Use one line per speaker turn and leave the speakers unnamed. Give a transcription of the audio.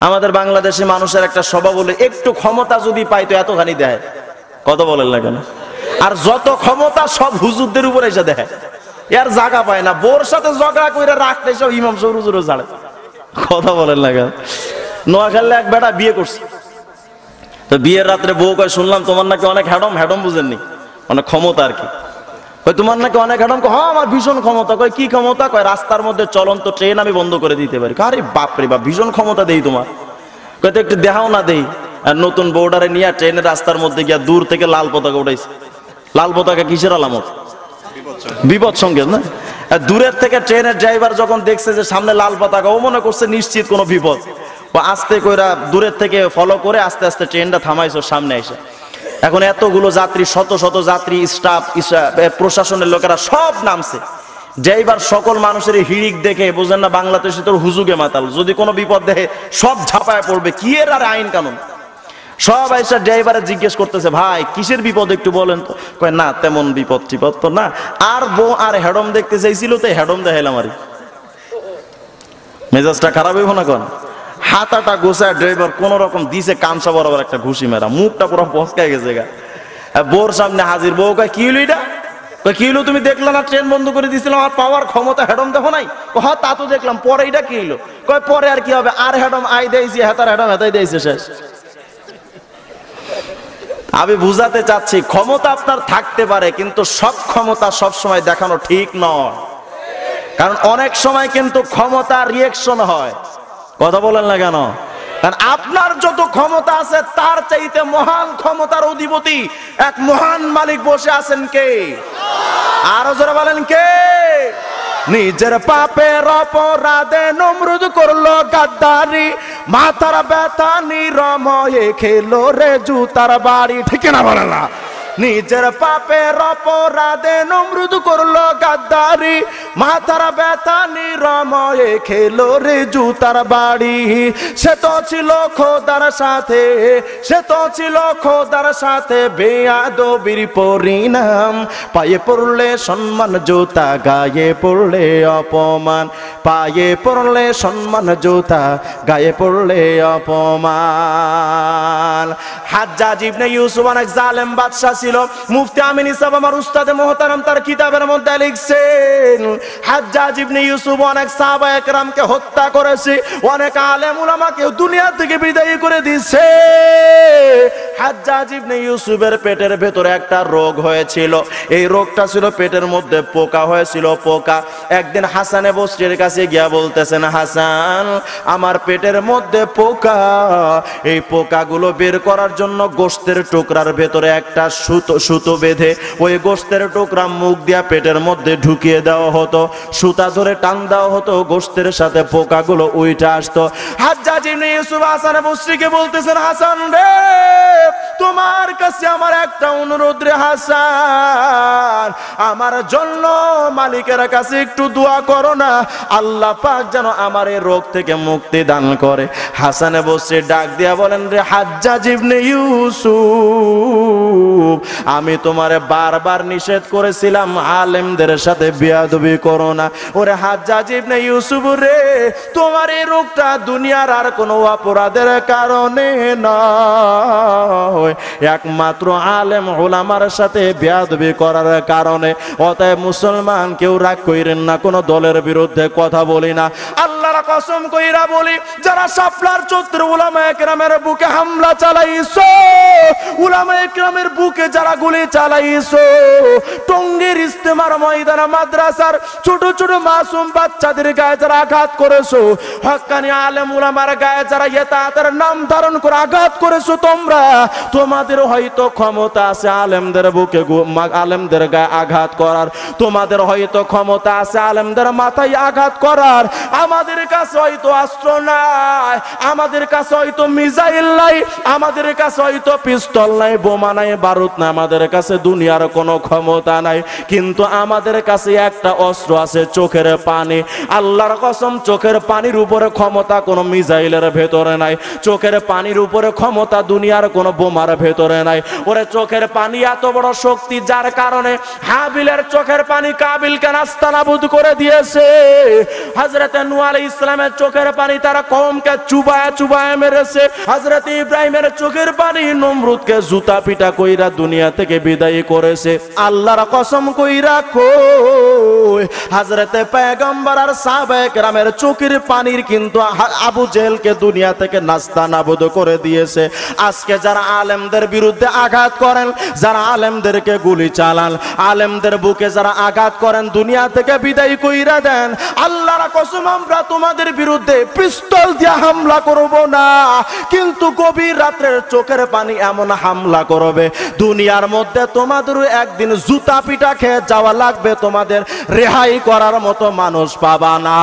আমাদের বাংলাদেশি মানুষের একটা স্বভাব হলো একটু ক্ষমতা যদি পাইতো এতখানি দেয়, কত বলেন না কেন? আর যত ক্ষমতা সব হুজুরদের উপরে এসে দেয়, এর জায়গা পায় না। বোর সাথে ঝগড়া করে রাখতে সব ইমাম সাহেব হুজুরও ছাড়ে, কথা বলেন না কেন? নোয়াখালী এক বেটা বিয়ে করছে, তো বিয়ের রাত্রে বউ কয় শুনলাম তোমার নাকি অনেক হ্যাডম। হ্যাডম বুঝেননি, অনেক ক্ষমতা আর কি। তোমার নাকি অনেক হ্যাডম। হ্যাঁ আমার ভীষণ ক্ষমতা। কয় কি ক্ষমতা? কয় রাস্তার মধ্যে চলন্ত ট্রেন আমি বন্ধ করে দিতে পারি। আরে বাপরে বাপ, ভীষণ ক্ষমতা দেই তোমার। কয় তো একটু দেখাও না। দেই। আর নতুন বউডারে নিয়ে ট্রেনের রাস্তার মধ্যে গিয়া দূর থেকে লাল পতাকা উঠাইছে। লাল পতাকা কিসের আলামত? বিপদ সংকেত না? দূরের থেকে ট্রেনের ড্রাইভার যখন দেখছে যে সামনে লাল পতাকা, ও মনে করছে নিশ্চিত কোনো বিপদ। ও আস্তে কইরা দূরের থেকে ফলো করে আস্তে আস্তে ট্রেনটা থামাইছে সামনে এসে। এখন এতগুলো যাত্রী, শত শত যাত্রী, স্টাফ, প্রশাসনের লোকেরা সব নামছে। ড্রাইভার সকল মানুষের হিড়িক দেখে বুঝেন না বাংলাদেশে তোর হুজুগে মাতাল, যদি কোনো বিপদ দেখে সব ঝাঁপায় পড়বে। কি এর আর আইন কানুন? সব আইসা ড্রাইভারে জিজ্ঞেস করতেছে ভাই কিসের বিপদ একটু বলেন তো। কয় না তেমন বিপদ টিপদ তো না। আর বউ আর হেডম দেখতে চাইছিল, তো হেডম দেখাইলাম। আর মেজাজটা খারাপ হইব না? কোন হাতাটা গোছায় ড্রাইভার কোন রকম দিছে কামসা বরাবর একটা ঘুষি মেরা, মুখটা পুরো পচকায় গেছে গা। বউর সামনে হাজির। বউ কয় কি হইলো এটা? কি হইলো? তুমি দেখলা না ট্রেন বন্ধ করে দিয়েছিলাম, আর পাওয়ার ক্ষমতা হেডম দেখো নাই? হ্যাঁ তা তো দেখলাম, পরে এটা কি হইলো? কয় পরে আর কি হবে, আর হেডম আই দিয়েছি, হেতার হেডম হেতাই দিয়েছে, শেষ। আমি বুঝাতে চাচ্ছি ক্ষমতা আপনার থাকতে পারে, কিন্তু সব ক্ষমতা সব সময় দেখানো ঠিক নয়। কারণ অনেক সময় কিন্তু ক্ষমতা রিয়েকশন হয়, কথা বলেন না কেন? কারণ আপনার যত ক্ষমতা আছে তার চাইতে মহান ক্ষমতার অধিপতি এক মহান মালিক বসে আছেন। কে? আরো জোরে বলেন কে? নিজের পাপের অপরাধে নমরুদ করলো গাদ্দারি, মাথার ব্যথা নিরময়ে খেলো রে জুতার বাড়ি। ঠিক না বলে না? নিজের পাপের অপরাধে নমরুদ করলো গাদ্দারি, মাথার ব্যথা নিরময়ে খেলো রে জুতার বাড়ি। সে তো ছিল খোদার সাথে, সে তো ছিল খোদার সাথে বেয়াদবির পরিণাম। পায়ে পড়লে সম্মান জুতা, গায়ে পড়লে অপমান। পায়ে পড়লে সম্মান জুতা, গায়ে পড়লে অপমান। হাজ্জাজ ইবনে ইউসুফ অনেক জালেম বাদশা ছিল। মুফতি আমিন ইসাব আমার উস্তাদে মুহতারাম তার কিতাবের মধ্যে লিখছেন, হাজ্জাজ ইবনে ইউসুফ অনেক সাহাবায়ে কেরামকে হত্যা করেছে, অনেক আলেম উলামাকে দুনিয়া থেকে বিদায় করে দিয়েছে। হাজ্জাজ ইবনে ইউসুফের পেটের ভেতরে একটা রোগ হয়েছিল। এই রোগটা ছিল পেটের মধ্যে পোকা হয়েছিল, পোকা। একদিন হাসানে বসরির কাছে গিয়া বলতেছেন, হাসান আমার পেটের মধ্যে পোকা, এই পোকাগুলো বের করার জন্য গোশতের টুকরার ভেতরে একটা সুতো বেঁধে ওই গোশতের টুকরা মুখ দিয়া পেটের মধ্যে ঢুকিয়ে দেওয়া হতো, সুতা ধরে টান দেওয়া হতো, গোশতের সাথে পোকাগুলো উইঠা আসতো। হাজ্জাজ ইবনে ইউসুফ হাসান বসরিকে বলতেছেন, হাসান রে তোমার কাছে আমার একটা অনুরোধ রে হাসান, আমার জন্য মালিকের কাছে একটু দোয়া করো না, আল্লাহ পাক যেন আমার এই রোগ থেকে মুক্তি দান করে। হাসানে বসরি ডাক দিয়া বলেন, রে হাজ্জাজ ইবনে ইউসুফ আমি তোমারে বারবার নিষেধ করেছিলাম আলেমদের সাথে বেয়াদবি করো না। ওরে হাজ্জাজ ইবনে ইউসুফ রে, তোমার এই রোগটা দুনিয়ার আর কোনো অপরাধের কারণে নয়, একমাত্র আলেম ওলামার সাথে বেয়াদবি করার কারণে। অতএব মুসলমান কেউ রাগ কইরেন না, কোনো দলের বিরুদ্ধে কথা বলি না, আল্লাহর কসম কইরা বলি, যারা শাপলার চত্বর উলামায়ে কেরামের বুকে হামলা চালাইছো, উলামায়ে কেরামের বুকে যারা গুলি চালাইছো, টঙ্গীর ইস্তেমার ময়দানে মাদ্রাসার ছোট ছোট মাসুম বাচ্চাদের গায়ে যারা আঘাত করেছো, হক্কানি আলেম উলামার গায়ে যারা ইতাআতের নাম ধারণ করে আঘাত করেছো, তোমরা তোমাদের হয়তো ক্ষমতা আছে আলেমদের বুকে আলেমদের গায়ে আঘাত করার, তোমাদের হয়তো ক্ষমতা আছে আলেমদের মাথায় আঘাত করার, আমাদের কাছে হয়তো অস্ত্র নাই, আমাদের কাছে হয়তো মিসাইল নাই, আমাদের কাছে হয়তো পিস্তল নাই, বোমা নাই, বারুদ নাই, আমাদের কাছে দুনিয়ার কোনো ক্ষমতা নাই, কিন্তু আমাদের কাছে একটা অস্ত্র আছে, চোখের পানি। আল্লাহর কসম, চোখের পানির উপরে ক্ষমতা কোনো মিসাইলের ভেতরে নাই, চোখের পানির উপরে ক্ষমতা দুনিয়ার কোনো বোমার তোমার ভেতরে নাই। ওরে চোখের পানি এত বড় শক্তি, যার কারণে হাবিলের চোখের পানি কাবিলকে নাস্তানাবুদ করে দিয়েছে। হযরত নূহ আলাইহিস সালামের চোখের পানি তারা কওমকে চুবায়া চুবায়া মেরেছে। হযরত ইব্রাহিমের চোখের পানি নমরুদকে জুতা পিটা কইরা দুনিয়া থেকে বিদায় করেছে। আল্লাহর কসম কইরা কই, হযরত পয়গম্বর আর সাহাবায়ে কেরামের চোখের পানির কিন্তু আবু জেহেলকে দুনিয়া থেকে নাস্তানাবুদ করে দিয়েছে। আজকে যারা আলেমদের বিরুদ্ধে আঘাত করেন, যারা আলেমদেরকে গুলি চালান, আলেমদের বুকে যারা আঘাত করেন, দুনিয়া থেকে বিদায় কইরা দেন, আল্লাহর কসম আমরা তোমাদের বিরুদ্ধে পিস্তল দিয়ে হামলা করব না, কিন্তু গভীর রাত্রের চোখের পানি এমন হামলা করবে দুনিয়ার মধ্যে তোমাদের একদিন জুতা পিটা খেয়ে যাওয়া লাগবে, তোমাদের রেহাই করার মতো মানুষ পাবা না।